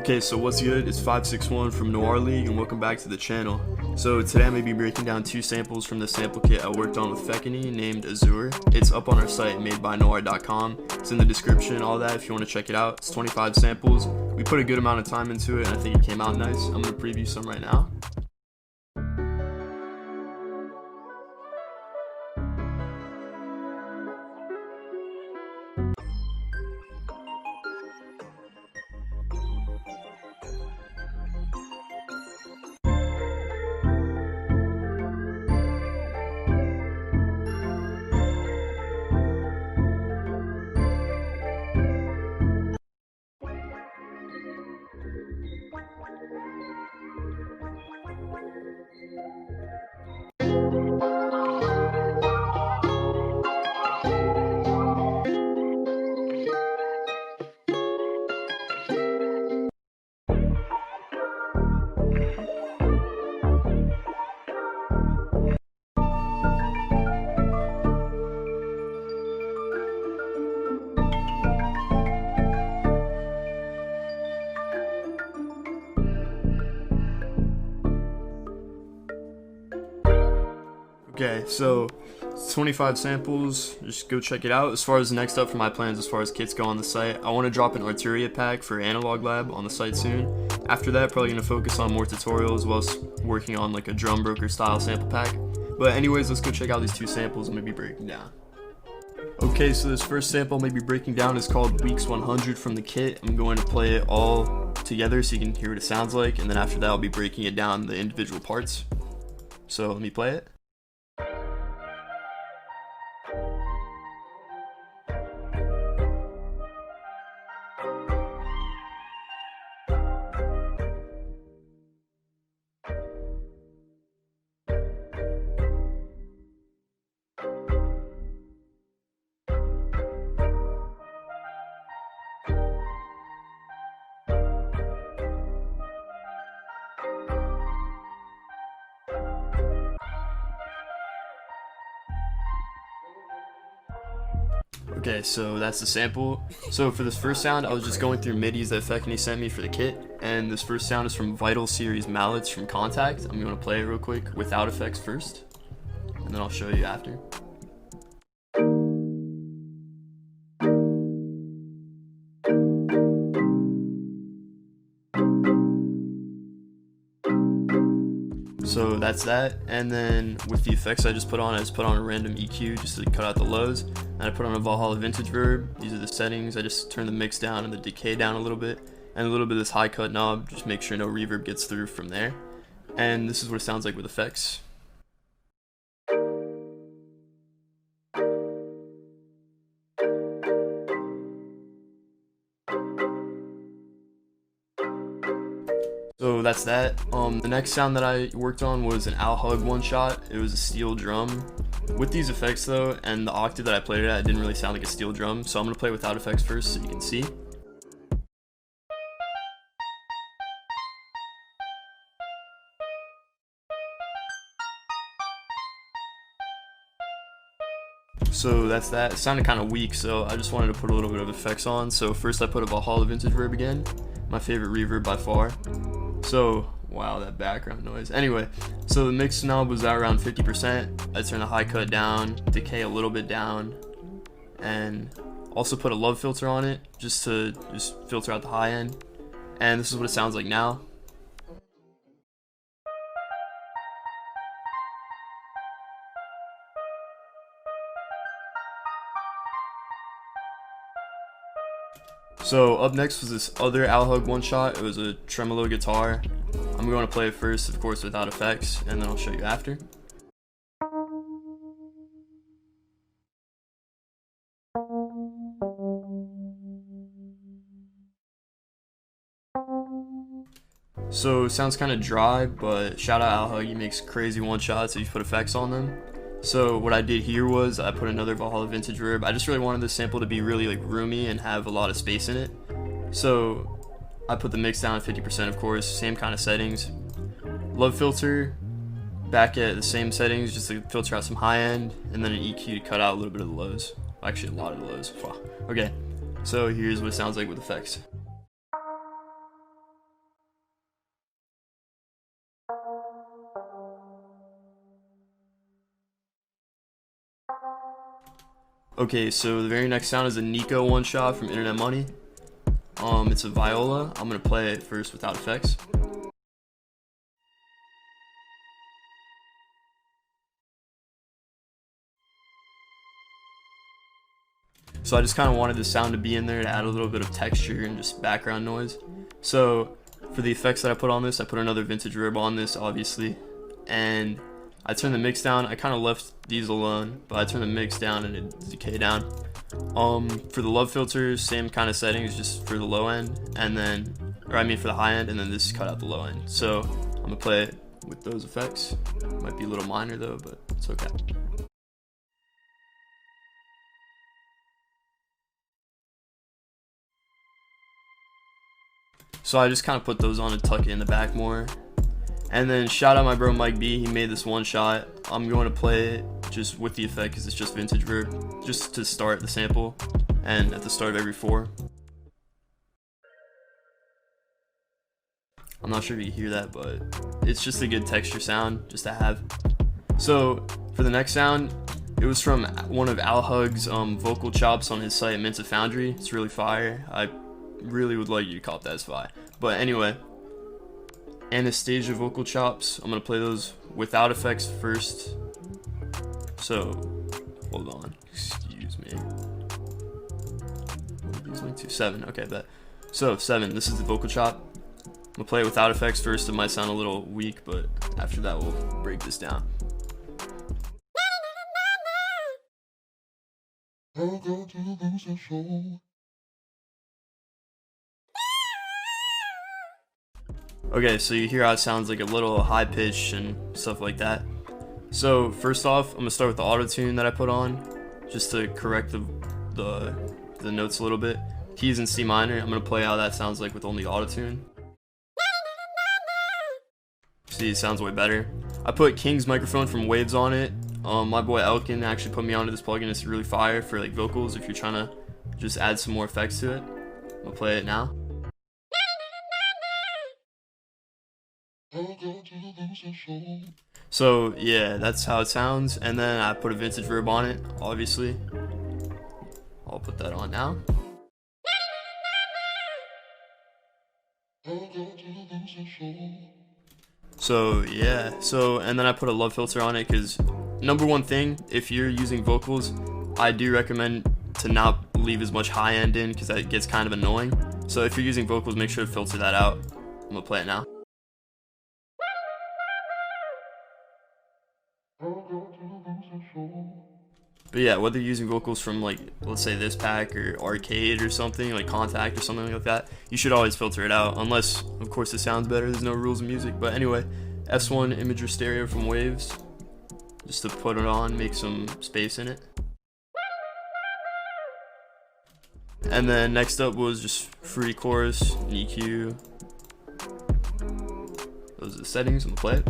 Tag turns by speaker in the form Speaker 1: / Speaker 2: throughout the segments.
Speaker 1: Okay, so what's good? It's 561 from Noir League, and welcome back to the channel. So today I'm going to be breaking down two samples from the sample kit I worked on with Tecca named Azure. It's up on our site, madebynoir.com. It's in the description, all that, if you want to check it out. It's 25 samples. We put a good amount of time into it, and I think it came out nice. I'm going to preview some right now. Okay, so it's 25 samples, just go check it out. As far as next up for my plans, as far as kits go on the site, I want to drop an Arturia pack for Analog Lab on the site soon. After that, probably going to focus on more tutorials whilst working on like a drum broker style sample pack. But anyways, let's go check out these two samples I'm going to be breaking down. Okay, so this first sample I'm going to be breaking down is called Weeks 100 from the kit. I'm going to play it all together so you can hear what it sounds like, and then after that I'll be breaking it down the individual parts. So let me play it. Okay, so that's the sample. So for this first sound, I was just going through midis that Tecca sent me for the kit, and this first sound is from Vital Series Mallets from Contact. I'm going to play it real quick without effects first, and then I'll show you after. So that's that, and then with the effects I just put on a random EQ just to cut out the lows, and I put on a Valhalla Vintage Verb. These are the settings. I just turn the mix down and the decay down a little bit, and a little bit of this high cut knob, just make sure no reverb gets through from there. And this is what it sounds like with effects. So that's that. The next sound that I worked on was an Al Hug one shot. It was a steel drum. With these effects though, and the octave that I played it at, it didn't really sound like a steel drum, so I'm gonna play without effects first so you can see. So that's that. It sounded kind of weak, so I just wanted to put a little bit of effects on. So first I put a Valhalla Vintage Verb again, my favorite reverb by far. So, wow, that background noise. Anyway, so the mix knob was at around 50%. I turned the high cut down, decay a little bit down, and also put a love filter on it just to filter out the high end. And this is what it sounds like now. So up next was this other Al Hug one shot. It was a tremolo guitar. I'm going to play it first, of course, without effects, and then I'll show you after. So it sounds kind of dry, but shout out Al Hug, he makes crazy one shots if you put effects on them. So what I did here was I put another Valhalla Vintage Verb. I just really wanted this sample to be really like roomy and have a lot of space in it. So I put the mix down at 50%, of course, same kind of settings. Love filter, back at the same settings, just to filter out some high end, and then an EQ to cut out a little bit of the lows. Actually, a lot of the lows. Okay, so here's what it sounds like with effects. Okay, so the very next sound is a Nico one shot from Internet Money. It's a viola. I'm gonna play it first without effects. So I just kind of wanted the sound to be in there to add a little bit of texture and just background noise. So for the effects that I put on this, I put another vintage reverb on this, obviously, and I turned the mix down. I kind of left these alone, but I turned the mix down and the decay down. For the love filters, same kind of settings, just for the low end, and then, or I mean for the high end, and then this cut out the low end. So I'm gonna play it with those effects. Might be a little minor though, but it's okay. So I just kind of put those on and tuck it in the back more. And then shout out my bro Mike B, he made this one shot. I'm going to play it just with the effect because it's just vintage verb, just to start the sample and at the start of every 4. I'm not sure if you can hear that, but it's just a good texture sound just to have. So for the next sound, it was from one of Al Hug's vocal chops on his site Minta Foundry. It's really fire. I really would like you to cop that as fire. But anyway, Anastasia vocal chops. I'm gonna play those without effects first. So hold on, excuse me. What are these linked to? 7. Okay, bet. So 7. This is the vocal chop. I'm gonna play it without effects first. It might sound a little weak, but after that we'll break this down. Okay, so you hear how it sounds like a little high pitched and stuff like that. So first off, I'm gonna start with the auto tune that I put on, just to correct the notes a little bit. Keys in C minor. I'm gonna play how that sounds like with only auto tune. See, it sounds way better. I put King's microphone from Waves on it. My boy Elkin actually put me onto this plugin. It's really fire for like vocals if you're trying to just add some more effects to it. I'll play it now. So yeah, that's how it sounds. And then I put a vintage verb on it, obviously. I'll put that on now. So yeah, and then I put a love filter on it because number one thing, if you're using vocals, I do recommend to not leave as much high end in because that gets kind of annoying. So if you're using vocals, make sure to filter that out. I'm gonna play it now. But yeah, whether you're using vocals from like, let's say this pack or Arcade or something, like Contact or something like that, you should always filter it out, unless of course it sounds better. There's no rules of music. But anyway, S1 Imager Stereo from Waves, just to put it on, make some space in it. And then next up was just free chorus and EQ. Those are the settings. I'm gonna play it.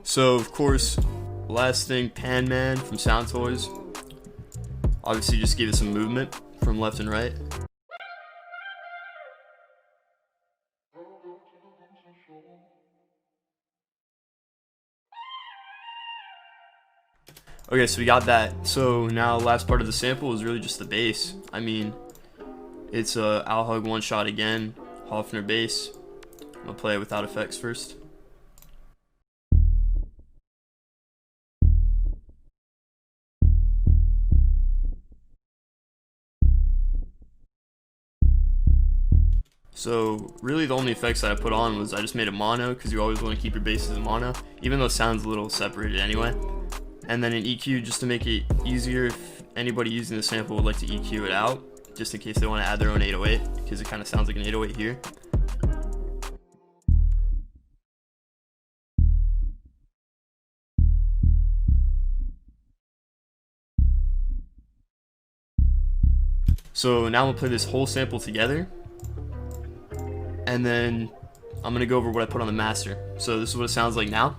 Speaker 1: So of course, last thing, Pan Man from Sound Toys. Obviously just give it some movement from left and right. Okay, so we got that. So now last part of the sample is really just the bass. I mean, it's a Al Hug one shot again, Hofner bass. I'm gonna play it without effects first. So really the only effects that I put on was I just made it mono because you always want to keep your basses in mono, even though it sounds a little separated anyway. And then an EQ just to make it easier if anybody using the sample would like to EQ it out, just in case they want to add their own 808, because it kind of sounds like an 808 here. So now I'm gonna play this whole sample together, and then I'm gonna go over what I put on the master. So this is what it sounds like now.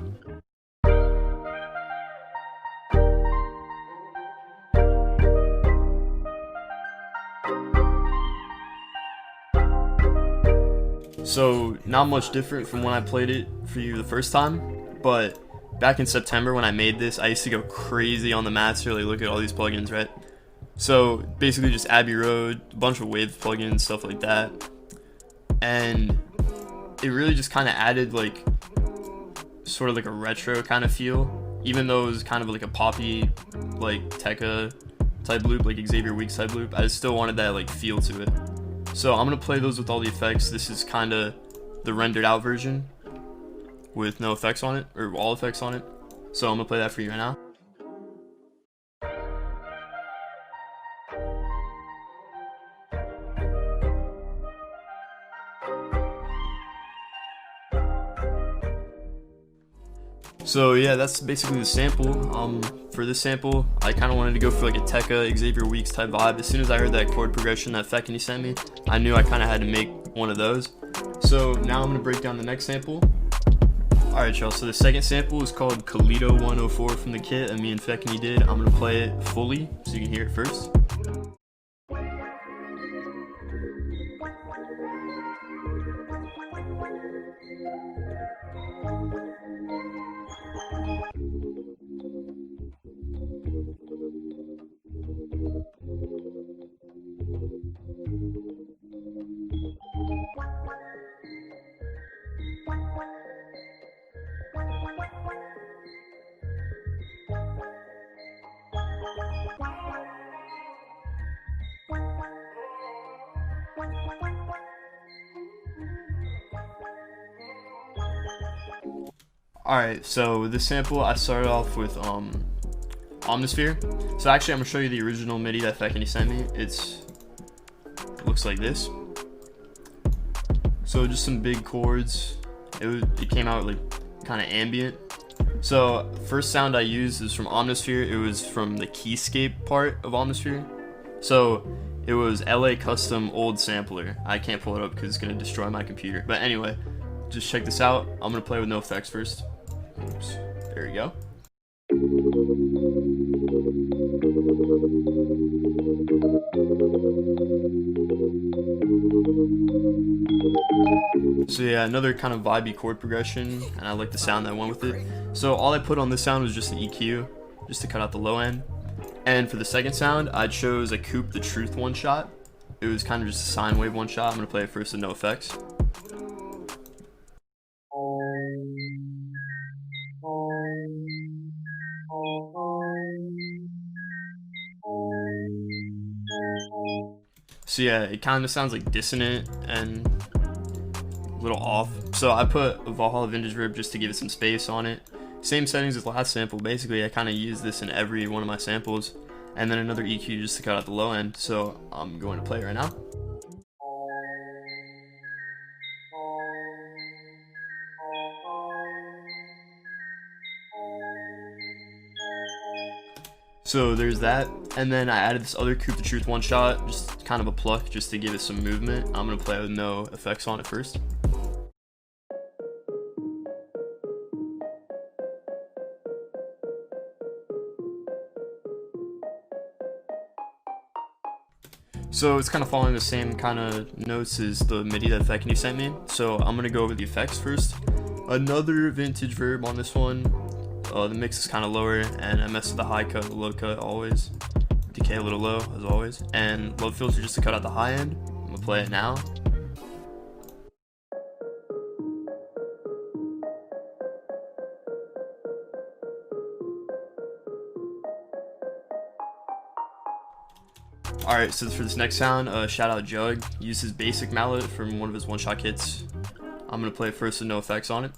Speaker 1: So not much different from when I played it for you the first time, but back in September when I made this, I used to go crazy on the master, like look at all these plugins, right? So basically just Abbey Road, a bunch of Wave plugins, stuff like that. And it really just kind of added like sort of like a retro kind of feel, even though it was kind of like a poppy, like Tecca type loop, like Xavier Weeks type loop. I still wanted that like feel to it. So I'm gonna play those with all the effects. This is kind of the rendered out version with no effects on it, or all effects on it. So I'm gonna play that for you right now. So yeah, that's basically the sample. For this sample, I kind of wanted to go for like a Tecca, Xavier Weeks type vibe. As soon as I heard that chord progression that Feckin' sent me, I knew I kind of had to make one of those. So now I'm gonna break down the next sample. Alright y'all, so the second sample is called Kalido 104 from the kit that me and Feckin' did. I'm gonna play it fully so you can hear it first. Alright, so with this sample, I started off with Omnisphere. So actually, I'm gonna show you the original MIDI that Feckin' sent me. It looks like this. So just some big chords. It came out like kind of ambient. So first sound I used is from Omnisphere. It was from the keyscape part of Omnisphere. So it was LA Custom Old Sampler. I can't pull it up because it's gonna destroy my computer. But anyway, just check this out. I'm gonna play with no effects first. Oops. There we go. So yeah, another kind of vibey chord progression, and I like the sound that went with it. So all I put on this sound was just an EQ, just to cut out the low end. And for the second sound, I chose a Coupe the Truth one shot. It was kind of just a sine wave one shot. I'm gonna play it first with no effects. So yeah, it kind of sounds like dissonant and a little off. So I put a Valhalla Vintage Verb just to give it some space on it. Same settings as the last sample. Basically, I kind of use this in every one of my samples. And then another EQ just to cut out the low end. So I'm going to play it right now. So there's that, and then I added this other Coupe the Truth one shot, just kind of a pluck, just to give it some movement. I'm gonna play with no effects on it first. So it's kind of following the same kind of notes as the MIDI that Feckin' sent me. So I'm gonna go over the effects first. Another vintage verb on this one. The mix is kind of lower, and I mess with the high cut, the low cut always. Decay a little low, as always. And low filter just to cut out the high end. I'm gonna play it now. Alright, so for this next sound, shout out Jug. He used his basic mallet from one of his one-shot kits. I'm gonna play it first with no effects on it.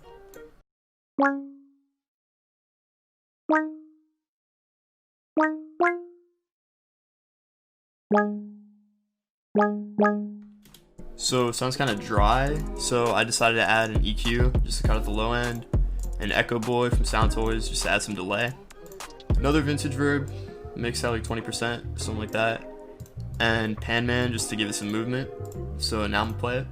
Speaker 1: So it sounds kind of dry, so I decided to add an EQ just to cut out the low end, an Echo Boy from Sound Toys just to add some delay, another vintage verb, mix out like 20%, something like that, and Pan Man just to give it some movement. So now I'm gonna play it.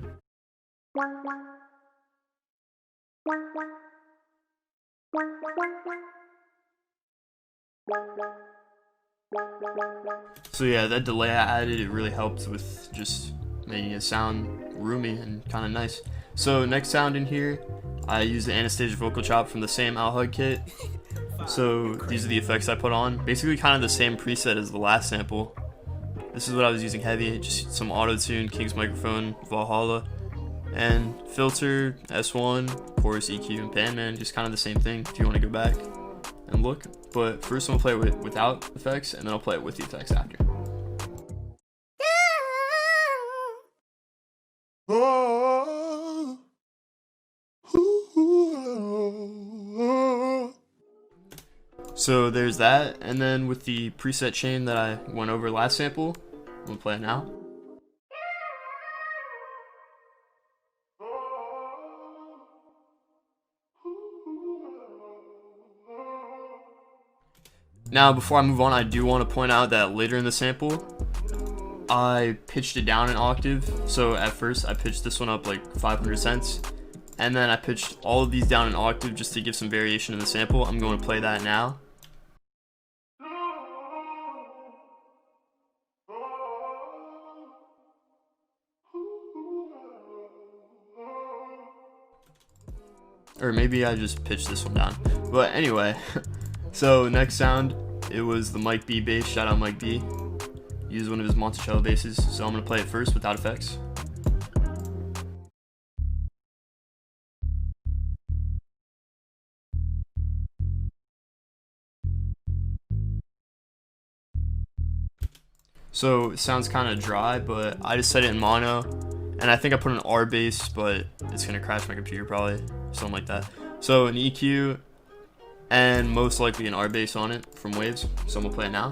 Speaker 1: So yeah, that delay I added, it really helped with just making it sound roomy and kind of nice. So next sound in here, I use the Anastasia vocal chop from the same Al Hug kit. So these are the effects I put on. Basically kind of the same preset as the last sample. This is what I was using heavy, just some auto-tune, King's microphone, Valhalla, and filter, S1, chorus, EQ, and pan, man, just kind of the same thing if you want to go back and look. But first I'm going to play it without effects, and then I'll play it with the effects after. So there's that, and then with the preset chain that I went over last sample, I'm gonna play it now. Now before I move on, I do want to point out that later in the sample, I pitched it down an octave. So at first I pitched this one up like 500 cents, and then I pitched all of these down an octave just to give some variation in the sample. I'm going to play that now. Or maybe I just pitched this one down. But anyway, so next sound, it was the Mike B bass. Shout out Mike B. Used one of his Monticello basses. So I'm going to play it first without effects. So it sounds kind of dry, but I just set it in mono. And I think I put an R bass, but it's going to crash my computer probably. Something like that. So an EQ and most likely an R bass on it from Waves. So I'm going to play it now.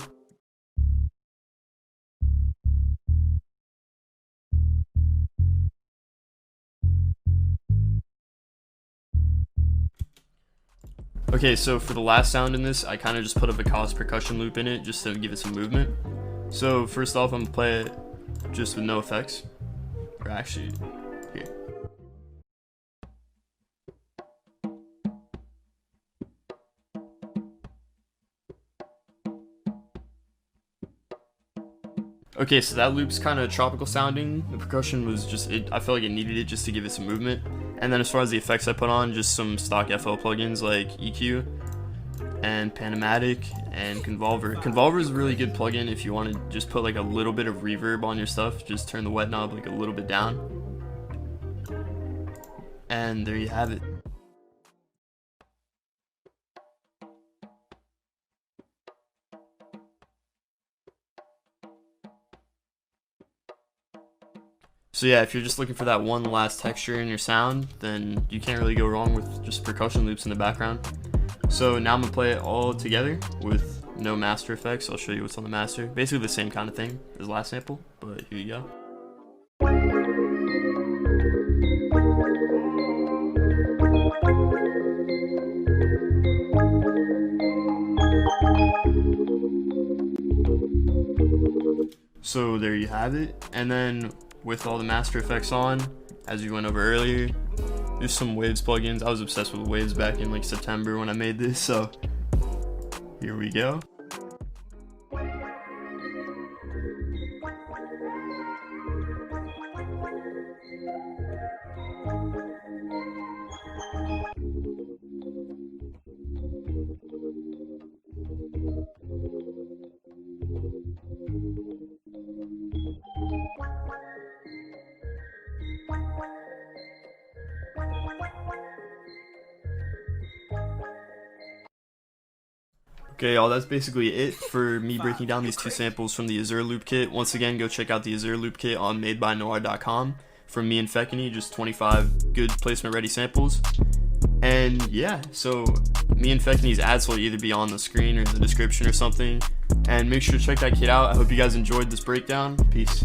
Speaker 1: Okay, so for the last sound in this, I kind of just put a Vikas percussion loop in it just to give it some movement. So first off, I'm going to play it just with no effects. Or actually, here. Okay, so that loop's kind of tropical sounding. The percussion was just, I felt like it needed it just to give it some movement. And then as far as the effects I put on, just some stock FL plugins like EQ and Panamatic and Convolver. Convolver is a really good plugin if you want to just put like a little bit of reverb on your stuff. Just turn the wet knob like a little bit down. And there you have it. So yeah, if you're just looking for that one last texture in your sound, then you can't really go wrong with just percussion loops in the background. So now I'm gonna play it all together with no master effects. I'll show you what's on the master. Basically the same kind of thing as last sample, but here you go. So there you have it. And then with all the master effects on, as we went over earlier, there's some Waves plugins. I was obsessed with Waves back in like September when I made this, so here we go. Okay, y'all, that's basically it for me breaking down these two samples from the Azure Loop Kit. Once again, go check out the Azure Loop Kit on madebynoir.com from me and Fekany, just 25 good placement ready samples. And yeah, so me and Fekany's ads will either be on the screen or in the description or something. And make sure to check that kit out. I hope you guys enjoyed this breakdown. Peace.